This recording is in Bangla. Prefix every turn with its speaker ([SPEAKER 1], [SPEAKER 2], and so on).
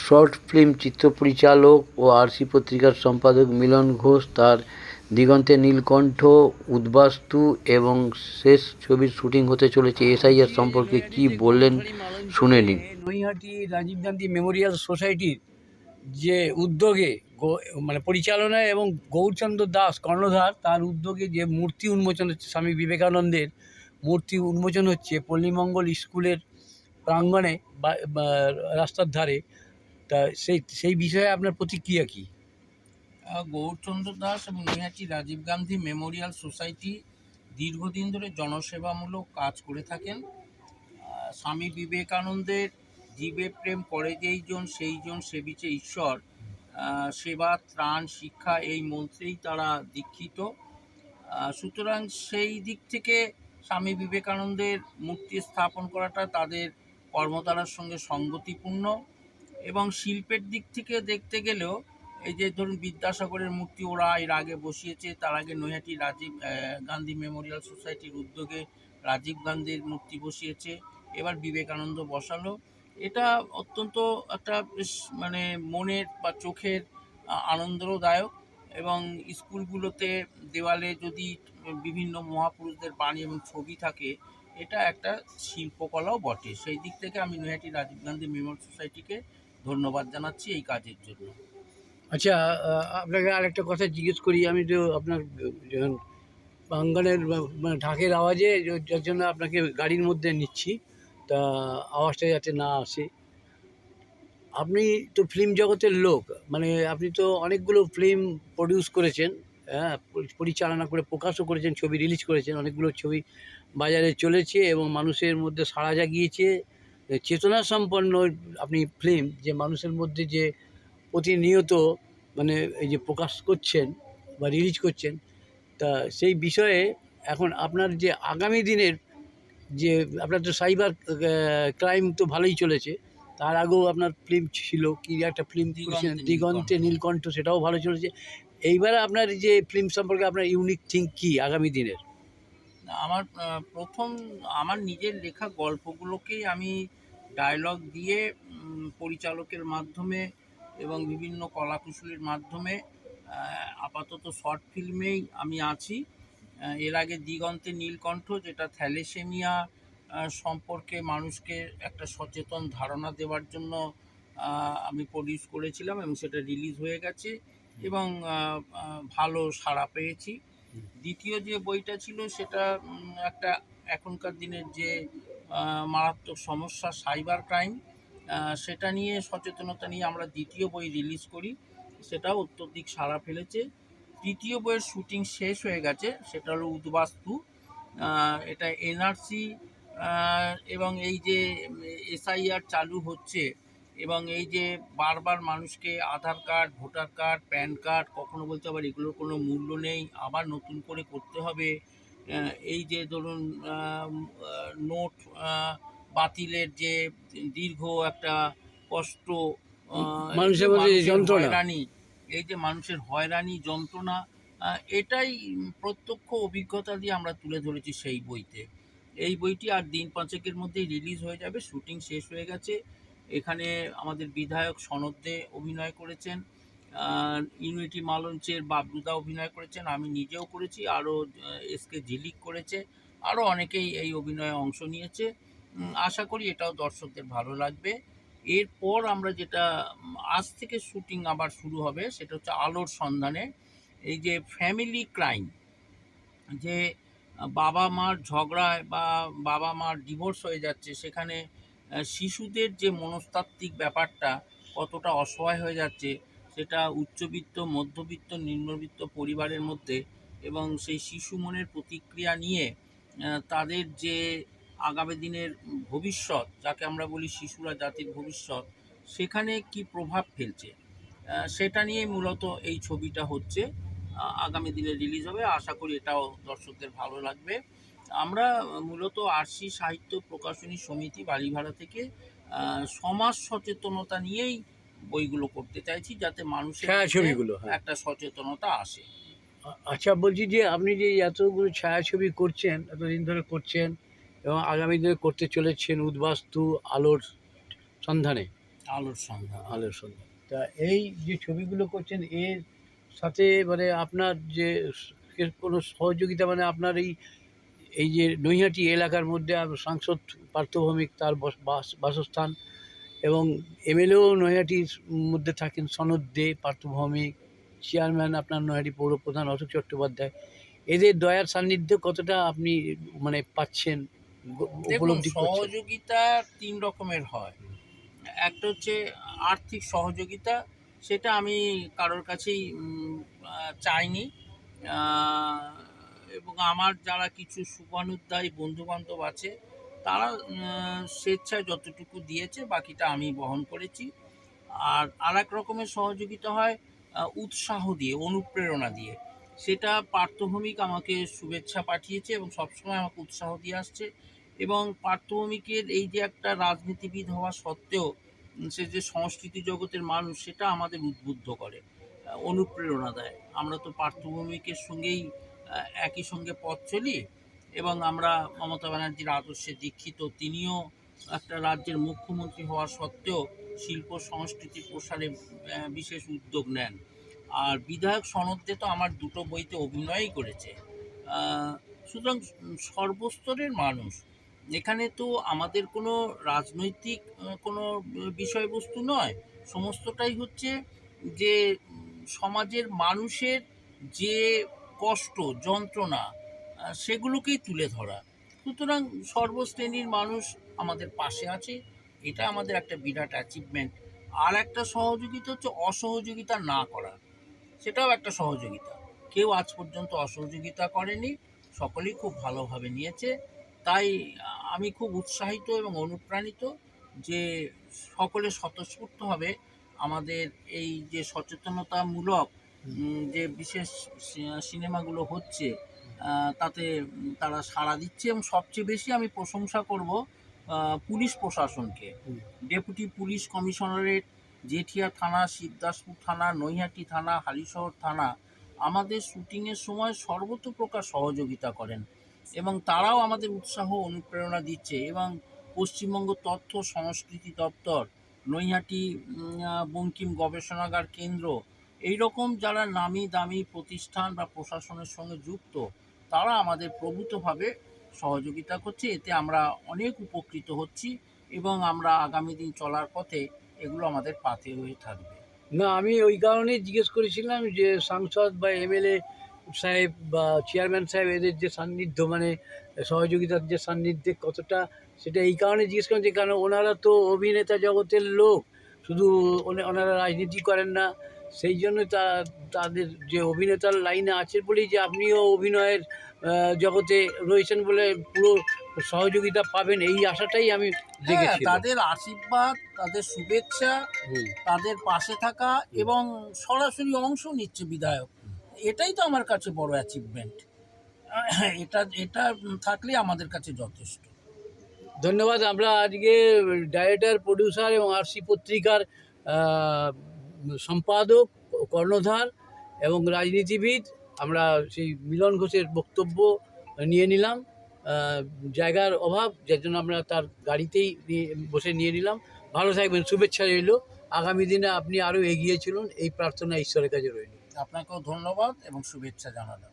[SPEAKER 1] শর্ট ফিল্ম চিত্র পরিচালক ও আরসি পত্রিকার সম্পাদক মিলন ঘোষ তার দিগন্তে নীলকণ্ঠ, উদ্বাস্তু এবং শেষ ছবির শুটিং হতে চলেছে এসআইআর সম্পর্কে কি বললেন শুনে নিন।
[SPEAKER 2] নৈহাটি রাজীব গান্ধী মেমোরিয়াল সোসাইটির যে উদ্যোগে মানে পরিচালনায় এবং গৌরচন্দ্র দাস কর্ণধার তার উদ্যোগে যে মূর্তি উন্মোচন হচ্ছে, স্বামী বিবেকানন্দের মূর্তি উন্মোচন হচ্ছে পল্লীমঙ্গল স্কুলের প্রাঙ্গণে বা রাস্তার ধারে, তা সেই বিষয়ে আপনার প্রতিক্রিয়া কী?
[SPEAKER 3] গৌরচন্দ্র দাস এবং নৈহাটি রাজীব গান্ধী মেমোরিয়াল সোসাইটি দীর্ঘদিন ধরে জনসেবামূলক কাজ করে থাকেন। স্বামী বিবেকানন্দের জীবে প্রেম করে যেইজন সেইজন সেবিছে ঈশ্বর, সেবা ত্রাণ শিক্ষা এই মন্ত্রেই তারা দীক্ষিত। সুতরাং সেই দিক থেকে স্বামী বিবেকানন্দের মূর্তি স্থাপন করাটা তাদের কর্মধারার সঙ্গে সঙ্গতিপূর্ণ। এবং শিল্পের দিক থেকে দেখতে গেলেও এই যে ধরুন বিদ্যাসাগরের মূর্তি ওরা এর আগে বসিয়েছে, তার আগে নৈহাটি রাজীব গান্ধী মেমোরিয়াল সোসাইটির উদ্যোগে রাজীব গান্ধীর মূর্তি বসিয়েছে, এবার বিবেকানন্দ বসালো। এটা অত্যন্ত একটা বেশ মানে মনের বা চোখের আনন্দদায়ক। এবং স্কুলগুলোতে দেওয়ালে যদি বিভিন্ন মহাপুরুষদের বাণী এবং ছবি থাকে, এটা একটা শিল্পকলাও বটে। সেই দিক থেকে আমি নৈহাটি রাজীব গান্ধী মেমোরিয়াল সোসাইটিকে ধন্যবাদ জানাচ্ছি এই কাজের জন্য।
[SPEAKER 2] আচ্ছা, আপনাকে আরেকটা কথা জিজ্ঞেস করি। আমি তো আপনার যখন প্রাঙ্গণের মানে ঢাকের আওয়াজে যার জন্য আপনাকে গাড়ির মধ্যে নিচ্ছি, তা আওয়াজটা যাতে না আসে। আপনি তো ফিল্ম জগতের লোক, মানে আপনি তো অনেকগুলো ফিল্ম প্রডিউস করেছেন, হ্যাঁ, পরিচালনা করে প্রকাশও করেছেন, ছবি রিলিজ করেছেন, অনেকগুলো ছবি বাজারে চলেছে এবং মানুষের মধ্যে সাড়া জাগিয়েছে। চেতনা সম্পন্ন আপনি ফিল্ম, যে মানুষের মধ্যে যে প্রতিনিয়ত মানে এই যে প্রকাশ করছেন বা রিলিজ করছেন, তা সেই বিষয়ে এখন আপনার যে আগামী দিনের যে আপনার তো সাইবার ক্রাইম তো ভালোই চলেছে, তার আগেও আপনার ফিল্ম ছিল, কি একটা ফিল্ম করেছেন দিগন্তে নীলকণ্ঠ, সেটাও ভালো চলেছে। এইবারে আপনার যে ফিল্ম সম্পর্কে আপনার ইউনিক থিঙ্ক কী আগামী দিনের?
[SPEAKER 3] আমার প্রথম আমার নিজের লেখা গল্পগুলোকেই আমি ডায়লগ দিয়ে পরিচালকের মাধ্যমে এবং বিভিন্ন কলাকুশলীর মাধ্যমে আপাতত শর্ট ফিল্মেই আমি আছি। এর আগে দিগন্তে নীলকণ্ঠ, যেটা থ্যালেসেমিয়া সম্পর্কে মানুষকে একটা সচেতন ধারণা দেওয়ার জন্য আমি প্রডিউস করেছিলাম এবং সেটা রিলিজ হয়ে গেছে এবং ভালো সাড়া পেয়েছি। দ্বিতীয় যে বইটা ছিল সেটা একটা এখনকার দিনের যে মারাত্মক সমস্যা সাইবার ক্রাইম, সেটা নিয়ে সচেতনতা নিয়ে আমরা দ্বিতীয় বই রিলিজ করি, সেটাও অত্যধিক সাড়া ফেলেছে। তৃতীয় বইয়ের শুটিং শেষ হয়ে গেছে, সেটা হলো উদ্বাস্তু। এটা এনআরসি এবং এই যে এসআইআর চালু হচ্ছে এবং এই যে বারবার মানুষকে Aadhaar card, voter card, PAN card, কখনো বলতে আবার এগুলোর কোনো মূল্য নেই, আবার নতুন করে করতে হবে। এই যে ধরুন নোট বাতিলের যে দীর্ঘ একটা কষ্ট,
[SPEAKER 2] মানুষের মধ্যে যন্ত্রণা,
[SPEAKER 3] হয়রানি, এই যে মানুষের হয়রানি যন্ত্রণা, এটাই প্রত্যক্ষ অভিজ্ঞতা দিয়ে আমরা তুলে ধরেছি সেই বইতে। এই বইটি আর দিন পাঁচেকের মধ্যেই রিলিজ হয়ে যাবে, শুটিং শেষ হয়ে গেছে। এখানে আমাদের বিধায়ক সনদ দে অভিনয় করেছেন, ইউনিটি মালঞ্চের বাবলুদা অভিনয় করেছেন, আমি নিজেও করেছি, আরও এসকে ঝিলিক করেছে, আরও অনেকেই এই অভিনয়ে অংশ নিয়েছে। আশা করি এটাও দর্শকদের ভালো লাগবে। এরপর আমরা যেটা আজ থেকে শুটিং আবার শুরু হবে, সেটা হচ্ছে আলোর সন্ধানে। এই যে ফ্যামিলি ক্রাইম, যে বাবা মার ঝগড়ায় বা বাবা মার ডিভোর্স হয়ে যাচ্ছে, সেখানে শিশুদের যে মনস্তাত্ত্বিক ব্যাপারটা কতটা অসহায় হয়ে যাচ্ছে, সেটা উচ্চবিত্ত, মধ্যবিত্ত, নিম্নবিত্ত পরিবারের মধ্যে, এবং সেই শিশু মনের প্রতিক্রিয়া নিয়ে তাদের যে আগামী দিনের ভবিষ্যৎ, যাকে আমরা বলি শিশুরা জাতির ভবিষ্যৎ, সেখানে কি প্রভাব ফেলছে, সেটা নিয়ে মূলত এই ছবিটা হচ্ছে। আগামী দিনে রিলিজ হবে, আশা করি এটাও দর্শকদের ভালো লাগবে। আমরা মূলত আরসি সাহিত্য প্রকাশনী সমিতি বাড়িভাড়া থেকে সমাজ সচেতনতা নিয়েই বইগুলো করতে চাইছি, যাতে মানুষের
[SPEAKER 2] ছায়াছবিগুলো
[SPEAKER 3] একটা সচেতনতা আসে।
[SPEAKER 2] আচ্ছা, বলছি যে আপনি যে এতগুলো ছায়াছবি করছেন, এতদিন ধরে করছেন এবং আগামী দিনে করতে চলেছেন উদ্বাস্তু, আলোর সন্ধানে,
[SPEAKER 3] আলোর সন্ধ্যা।
[SPEAKER 2] আলোর সন্ধ্যা। তা এই যে ছবিগুলো করছেন এর সাথে মানে আপনার যে কোনো সহযোগিতা মানে আপনার এই যে নৈহাটি এলাকার মধ্যে সাংসদ পার্থ ভৌমিক তার বাসস্থান এবং এমএলএও নৈহাটির মধ্যে থাকেন সনদ দে, পার্থ ভৌমিক, চেয়ারম্যান আপনার নৈহাটি পৌরপ্রধান অশোক চট্টোপাধ্যায়, এদের দয়ার সান্নিধ্যে কতটা আপনি মানে পাচ্ছেন,
[SPEAKER 3] দেখুন,
[SPEAKER 2] উপলব্ধি করছেন?
[SPEAKER 3] সহযোগিতা ৩ রকমের হয়। একটা হচ্ছে আর্থিক সহযোগিতা, সেটা আমি কারোর কাছেই চাইনি। এবং আমার যারা কিছু শুভানুদ্দায়ী বন্ধুবান্ধব আছে তারা স্বেচ্ছায় যতটুকু দিয়েছে বাকিটা আমি বহন করেছি। আর আরেক রকমের সহযোগিতা হয় উৎসাহ দিয়ে, অনুপ্রেরণা দিয়ে। সেটা পার্থভৌমিক আমাকে শুভেচ্ছা পাঠিয়েছে এবং সবসময় আমাকে উৎসাহ দিয়ে আসছে। এবং পার্থভৌমিকের এই যে একটা রাজনীতিবিদ হওয়া সত্ত্বেও সে যে সংস্কৃতি জগতের মানুষ, সেটা আমাদের উদ্বুদ্ধ করে, অনুপ্রেরণা দেয়। আমরা তো পার্থভৌমিকের সঙ্গেই একই সঙ্গে পথ চলি এবং আমরা মমতা ব্যানার্জির আদর্শে দীক্ষিত। তিনিও একটা রাজ্যের মুখ্যমন্ত্রী হওয়া সত্ত্বেও শিল্প সংস্কৃতি প্রসারে বিশেষ উদ্যোগ নেন। আর বিধায়ক সনদ দে তো আমার দুটো বইতে অভিনয়ই করেছে। সুতরাং সর্বস্তরের মানুষ এখানে, তো আমাদের কোনো রাজনৈতিক কোনো বিষয়বস্তু নয়, সমস্তটাই হচ্ছে যে সমাজের মানুষের যে কষ্ট যন্ত্রণা সেগুলোকেই তুলে ধরা। সুতরাং সর্বশ্রেণীর মানুষ আমাদের পাশে আছে, এটা আমাদের একটা বিরাট অ্যাচিভমেন্ট। আর একটা সহযোগিতা হচ্ছে অসহযোগিতা না করা, সেটাও একটা সহযোগিতা। কেউ আজ পর্যন্ত অসহযোগিতা করেনি, সকলেই খুব ভালোভাবে নিয়েছে। তাই আমি খুব উৎসাহিত এবং অনুপ্রাণিত যে সকলে স্বতঃস্ফূর্তভাবে আমাদের এই যে সচেতনতামূলক যে বিশেষ সিনেমাগুলো হচ্ছে তাতে তারা সাড়া দিচ্ছে। এবং সবচেয়ে বেশি আমি প্রশংসা করব পুলিশ প্রশাসনকে। ডেপুটি পুলিশ কমিশনারেট, জেঠিয়া থানা, শিবদাসপুর থানা, নৈহাটি থানা, হালিশহর থানা আমাদের শুটিংয়ের সময় সর্বতোপ্রকার সহযোগিতা করেন এবং তারাও আমাদের উৎসাহ অনুপ্রেরণা দিচ্ছে। এবং পশ্চিমবঙ্গ তথ্য সংস্কৃতি দপ্তর, নৈহাটি বঙ্কিম গবেষণাগার কেন্দ্র, এই রকম যারা নামি দামি প্রতিষ্ঠান বা প্রশাসনের সঙ্গে যুক্ত, তারা আমাদের প্রভূতভাবে সহযোগিতা করছে। এতে আমরা অনেক উপকৃত হচ্ছি এবং আমরা আগামী দিন চলার পথে এগুলো আমাদের পাথে হয়ে থাকবে।
[SPEAKER 2] না, আমি ওই কারণেই জিজ্ঞেস করেছিলাম যে সাংসদ বা এমএলএ সাহেব বা চেয়ারম্যান সাহেব এদের যে সান্নিধ্য মানে সহযোগিতার যে সান্নিধ্যে কতটা, সেটা এই কারণে জিজ্ঞেস করেন যে কারণ ওনারা তো অভিনেতা জগতের লোক, শুধু ওনারা রাজনীতি করেন না, সেই জন্য তাদের যে অভিনেতার লাইনে আছেন বলেই যে আপনিও অভিনয়ের জগতে রয়েছেন বলে পুরো সহযোগিতা পাবেন এই আশাটাই আমি দেখেছি।
[SPEAKER 3] তাদের আশীর্বাদ, তাদের শুভেচ্ছা, তাদের পাশে থাকা এবং সরাসরি অংশ নিচ্ছে বিধায়ক, এটাই তো আমার কাছে বড় অ্যাচিভমেন্ট। এটা থাকলে আমাদের কাছে যথেষ্ট।
[SPEAKER 2] ধন্যবাদ। আমরা আজকে ডাইরেক্টর, প্রডিউসার এবং আরসি পত্রিকার সম্পাদক, কর্ণধার এবং রাজনীতিবিদ আমরা সেই মিলন ঘোষের বক্তব্য নিয়ে নিলাম। জায়গার অভাব, যার জন্য আমরা তার গাড়িতেই বসে নিয়ে নিলাম। ভালো থাকবেন, শুভেচ্ছা রইল। আগামী দিনে আপনি আরও এগিয়ে চলুন, এই প্রার্থনা ঈশ্বরের কাছে রইল।
[SPEAKER 3] আপনাকেও ধন্যবাদ এবং শুভেচ্ছা জানালাম।